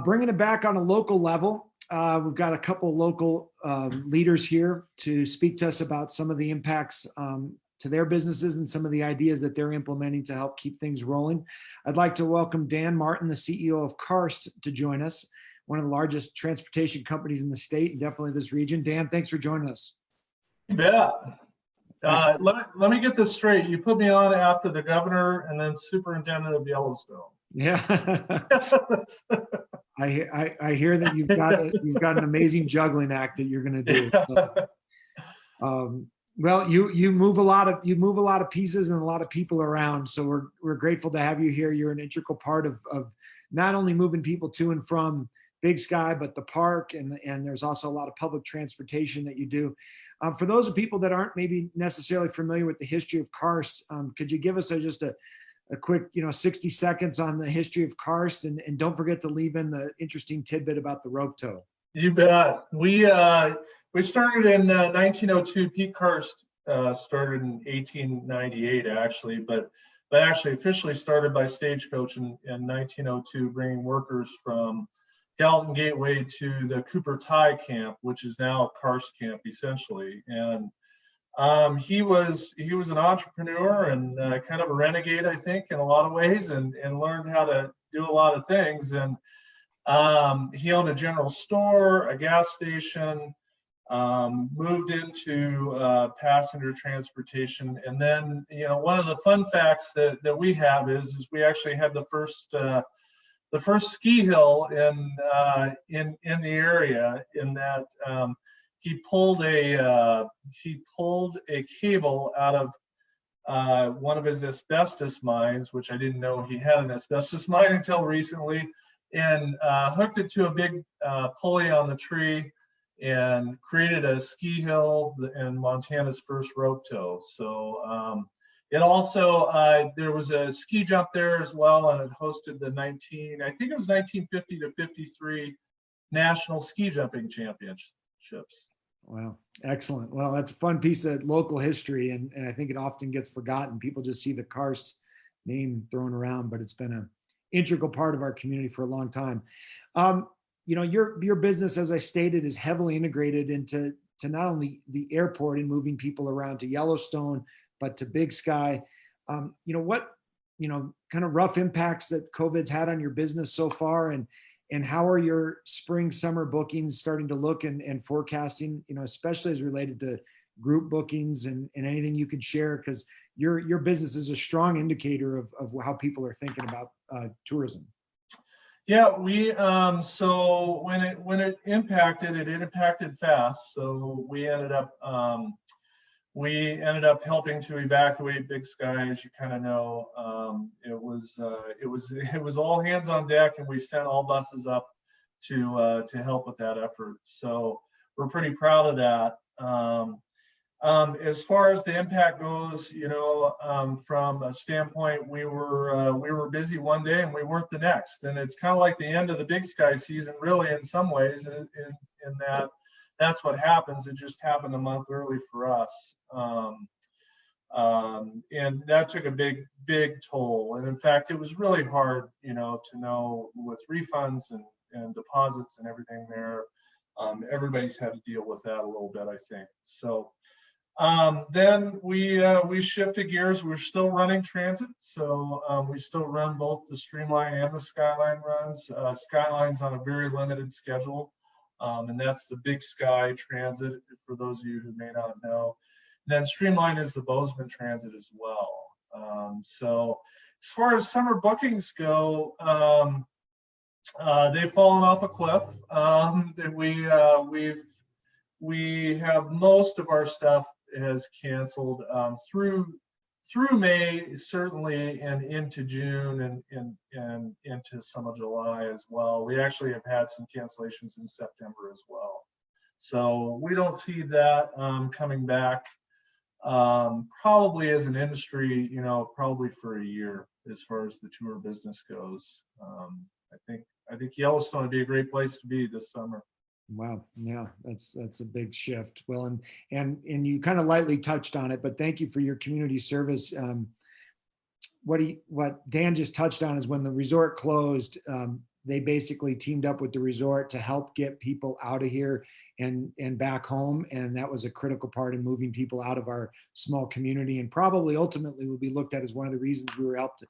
Bringing it back on a local level, we've got a couple local leaders here to speak to us about some of the impacts to their businesses and some of the ideas that they're implementing to help keep things rolling. I'd like to welcome Dan Martin, the CEO of Karst, to join us, one of the largest transportation companies in the state and definitely this region. Dan, thanks for joining us. You bet. Let me get this straight. You put me on after the governor and then superintendent of Yellowstone. Yeah. I hear that you've got an amazing juggling act that you're going to do. So, well, you move a lot of pieces and a lot of people around. So we're grateful to have you here. You're an integral part of not only moving people to and from Big Sky, but the park, and there's also a lot of public transportation that you do. For those of people that aren't maybe necessarily familiar with the history of Karst, could you give us just a quick 60 seconds on the history of Karst, and don't forget to leave in the interesting tidbit about the rope tow. You bet. We started in 1902. Pete Karst started in 1898, actually, but actually officially started by Stagecoach in 1902, bringing workers from Gallatin Gateway to the Cooper Tie camp, which is now Karst camp essentially. And he was an entrepreneur and kind of a renegade, I think, in a lot of ways, and learned how to do a lot of things. And he owned a general store, a gas station, moved into passenger transportation. And then, one of the fun facts that we have is we actually had the first ski hill in the area, in that he pulled a cable out of one of his asbestos mines, which I didn't know he had an asbestos mine until recently, and hooked it to a big pulley on the tree and created a ski hill and Montana's first rope tow. So it also, there was a ski jump there as well, and it hosted the 1950 to 53 National Ski Jumping Championships. Wow, excellent. Well, that's a fun piece of local history, and I think it often gets forgotten. People just see the Karst name thrown around, but it's been an integral part of our community for a long time. Your business, as I stated, is heavily integrated into not only the airport and moving people around to Yellowstone, but to Big Sky. What kind of rough impacts that COVID's had on your business so far, and how are your spring, summer bookings starting to look and forecasting, especially as related to group bookings and anything you could share, because your business is a strong indicator of how people are thinking about tourism. Yeah, we so when it impacted fast. So we ended up helping to evacuate Big Sky, as you kind of know. It was all hands on deck, and we sent all buses up to help with that effort. So we're pretty proud of that. As far as the impact goes, from a standpoint, we were busy one day and we weren't the next, and it's kind of like the end of the Big Sky season, really, in some ways, in that. That's what happens. It just happened a month early for us. And that took a big toll. And in fact, it was really hard, to know with refunds and deposits and everything there. Everybody's had to deal with that a little bit, I think. So then we shifted gears. We're still running transit. So we still run both the Streamline and the Skyline runs. Skyline's on a very limited schedule. And that's the Big Sky Transit, for those of you who may not know. And then Streamline is the Bozeman Transit as well. So as far as summer bookings go, they've fallen off a cliff. We have most of our stuff has canceled through May, certainly, and into June and into some of July as well. We actually have had some cancellations in September as well. So we don't see that coming back probably as an industry, probably for a year as far as the tour business goes. I think Yellowstone would be a great place to be this summer. Wow. Yeah, that's a big shift. Well, and you kind of lightly touched on it, but thank you for your community service. What Dan just touched on is when the resort closed, they basically teamed up with the resort to help get people out of here and back home. And that was a critical part in moving people out of our small community, and probably ultimately will be looked at as one of the reasons we were helped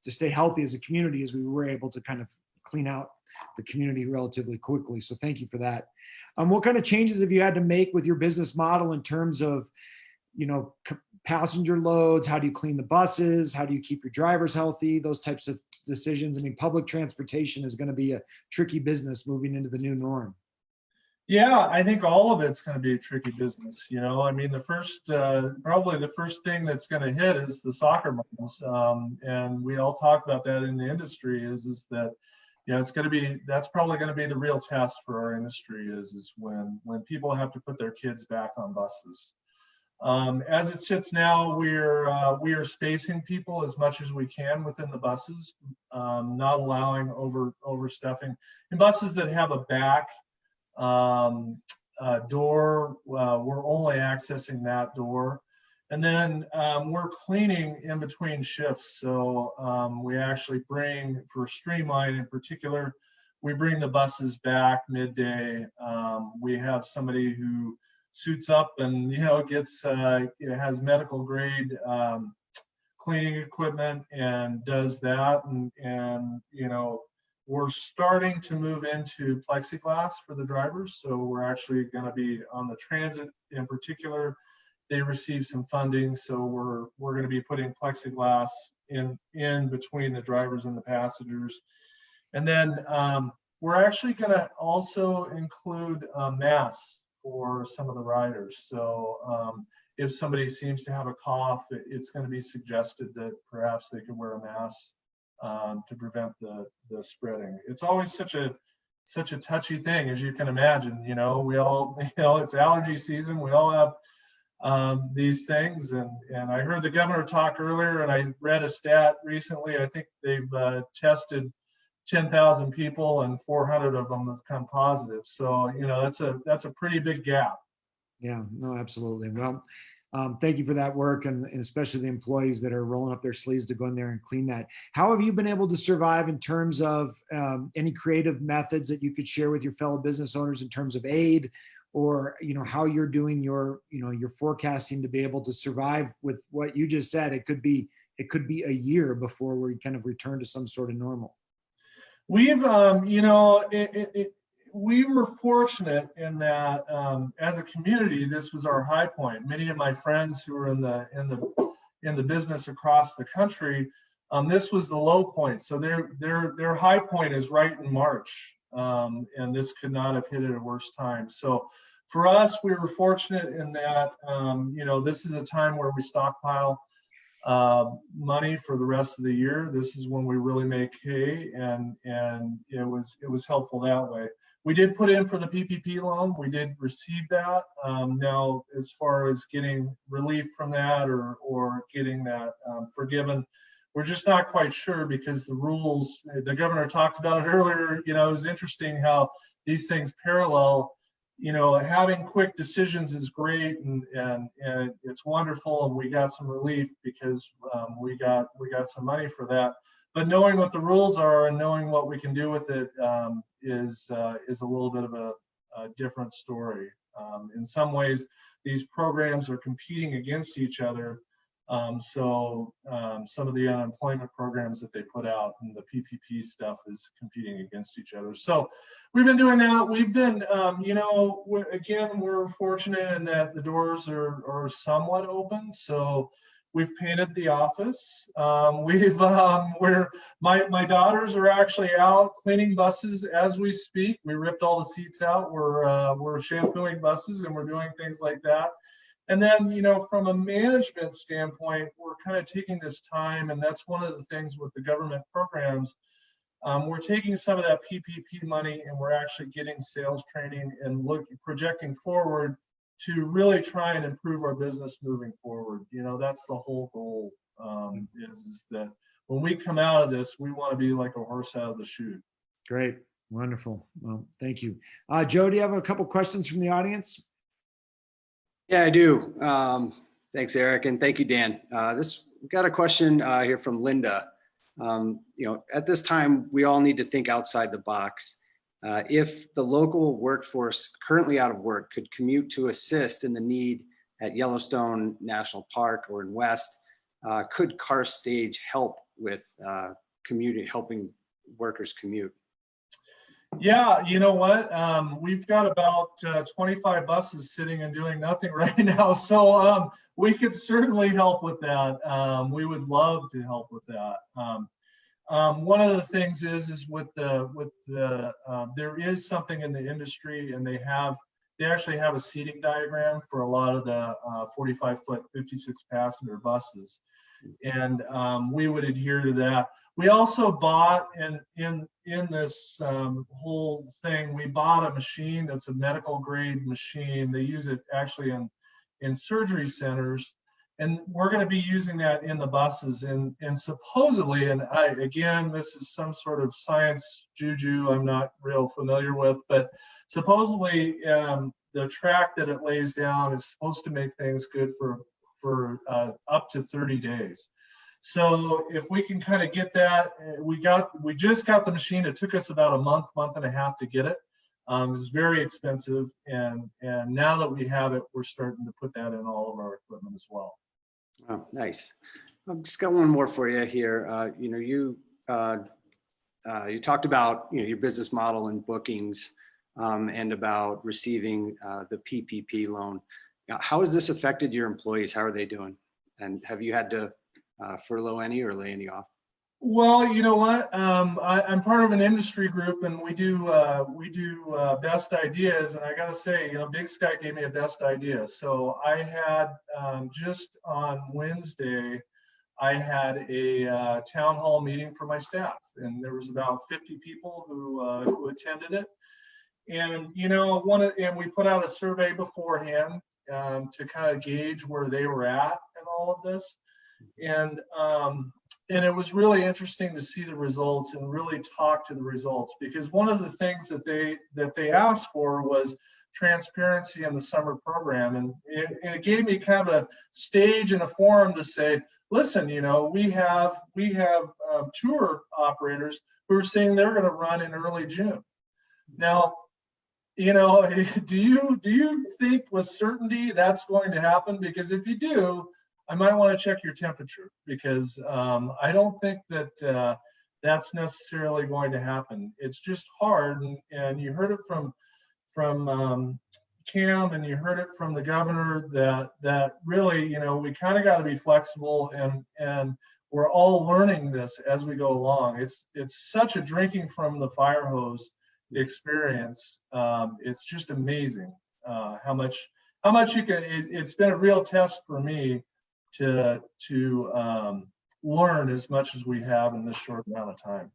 to stay healthy as a community, as we were able to kind of clean out the community relatively quickly. So thank you for that. What kind of changes have you had to make with your business model in terms of, passenger loads? How do you clean the buses? How do you keep your drivers healthy? Those types of decisions. I mean, public transportation is going to be a tricky business moving into the new norm. Yeah, I think all of it's going to be a tricky business. I mean, probably the first thing that's going to hit is the soccer moms, and we all talk about that in the industry. Is that that's probably going to be the real test for our industry is when people have to put their kids back on buses. As it sits now, we are spacing people as much as we can within the buses, not allowing overstuffing. In buses that have a back door, we're only accessing that door. And then we're cleaning in between shifts. So we actually bring, for Streamline in particular, we bring the buses back midday. We have somebody who suits up and has medical grade cleaning equipment and does that, and we're starting to move into plexiglass for the drivers. So we're actually going to be on the transit in particular. They receive some funding, so we're going to be putting plexiglass in between the drivers and the passengers. And then we're actually going to also include masks for some of the riders. So if somebody seems to have a cough, it's going to be suggested that perhaps they could wear a mask to prevent the spreading. It's always such a touchy thing, as you can imagine. We all, it's allergy season. We all have these things, and I heard the governor talk earlier, and I read a stat recently. I think they've tested 10,000 people and 400 of them have come positive. So, that's a pretty big gap. Yeah, no, absolutely. Well, thank you for that work, and especially the employees that are rolling up their sleeves to go in there and clean that. How have you been able to survive in terms of any creative methods that you could share with your fellow business owners in terms of aid, or how you're doing your your forecasting to be able to survive with what you just said? It could be a year before we kind of return to some sort of normal. We've, we were fortunate in that as a community, this was our high point. Many of my friends who are in the business across the country, this was the low point. So their high point is right in March, and this could not have hit at a worse time. So for us, we were fortunate in that this is a time where we stockpile money for the rest of the year. This is when we really make hay, and it was helpful that way. We did put in for the PPP loan. We did receive that. Now, as far as getting relief from that or getting that forgiven, we're just not quite sure, because the rules, the governor talked about it earlier. It was interesting how these things parallel. Having quick decisions is great, and it's wonderful, and we got some relief because we got some money for that. But knowing what the rules are and knowing what we can do with it is a little bit of a different story. In some ways, these programs are competing against each other. So some of the unemployment programs that they put out and the PPP stuff is competing against each other. So we've been doing that. We've been, again, we're fortunate in that the doors are somewhat open. So we've painted the office. My daughters are actually out cleaning buses as we speak. We ripped all the seats out. We're shampooing buses, and we're doing things like that. And then, from a management standpoint, we're kind of taking this time, and that's one of the things with the government programs. We're taking some of that PPP money, and we're actually getting sales training and projecting forward to really try and improve our business moving forward. That's the whole goal, is that when we come out of this, we want to be like a horse out of the chute. Great. Wonderful. Well, thank you. Joe, do you have a couple questions from the audience? Yeah, I do. Thanks, Eric, and thank you, Dan. We've got a question here from Linda. At this time, we all need to think outside the box. If the local workforce currently out of work could commute to assist in the need at Yellowstone National Park or in West, could Karst Stage help with helping workers commute? Yeah, you know what? We've got about 25 buses sitting and doing nothing right now. So we could certainly help with that. We would love to help with that. One of the things is with the there is something in the industry, and they actually have a seating diagram for a lot of the 45-foot 56 passenger buses, and we would adhere to that. We also bought in this whole thing, we bought a machine that's a medical grade machine. They use it actually in surgery centers, and we're going to be using that in the buses. And supposedly, and again, this is some sort of science juju I'm not real familiar with, but supposedly the track that it lays down is supposed to make things good for up to 30 days. So if we can kind of get that, we just got the machine. It took us about a month and a half to get it. It was very expensive, and now that we have it, we're starting to put that in all of our equipment as well. Oh, nice. I've just got one more for you here. You talked about your business model and bookings, and about receiving the PPP loan. Now, how has this affected your employees? How are they doing? And have you had to furlough any or lay any off? Well, you know what? I'm part of an industry group, and we do best ideas. And I got to say, Big Sky gave me a best idea. So I had just on Wednesday, I had a town hall meeting for my staff, and there was about 50 people who attended it. And and we put out a survey beforehand to kind of gauge where they were at in all of this, and it was really interesting to see the results and really talk to the results, because one of the things that they asked for was transparency in the summer program, and it gave me kind of a stage and a forum to say, listen, we have tour operators who are saying they're going to run in early June. Now, do you think with certainty that's going to happen? Because if you do, I might want to check your temperature, because I don't think that that's necessarily going to happen. It's just hard, and you heard it from Cam, and you heard it from the governor that really, we kind of got to be flexible, and we're all learning this as we go along. It's such a drinking from the fire hose experience. It's just amazing how much you can. It's been a real test for me to learn as much as we have in this short amount of time.